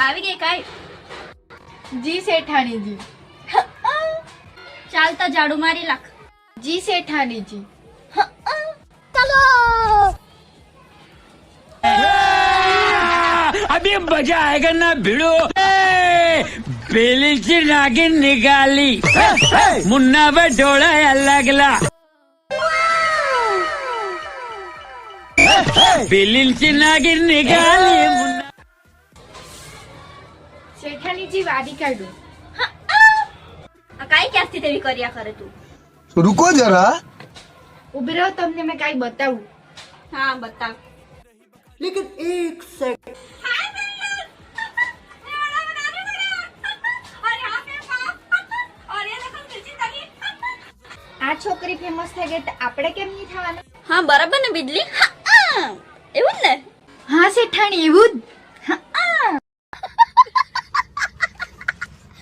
આવી ગઈ કાઈ? જી શેઠાણીજી. ચાલતા ઝાડુ મારી લાખ. જી શેઠાણીજી. ચલો. अभी मजा आएगा ना भिड़ो पेली से नागिन निकाली मुन्ना पे ढोला लगला पेली से नागिन निकाली मुन्ना. શેઠાણીજી વાડી કાઢું. કાઈ ક્યાંથી તેવી કર્યા કરે તું? रुको जरा. ઉભી રહો, તમને મેં કાઈ બતાવું. હા બતાવ. लेकिन एक सेकंड આ છોકરી ફેમસ થઈ ગઈ તો આપણે કેમ નહીં થવાનું? હા બરાબર ને બિજલી. એવું જ ને. હા શેઠાણી, એવું જ.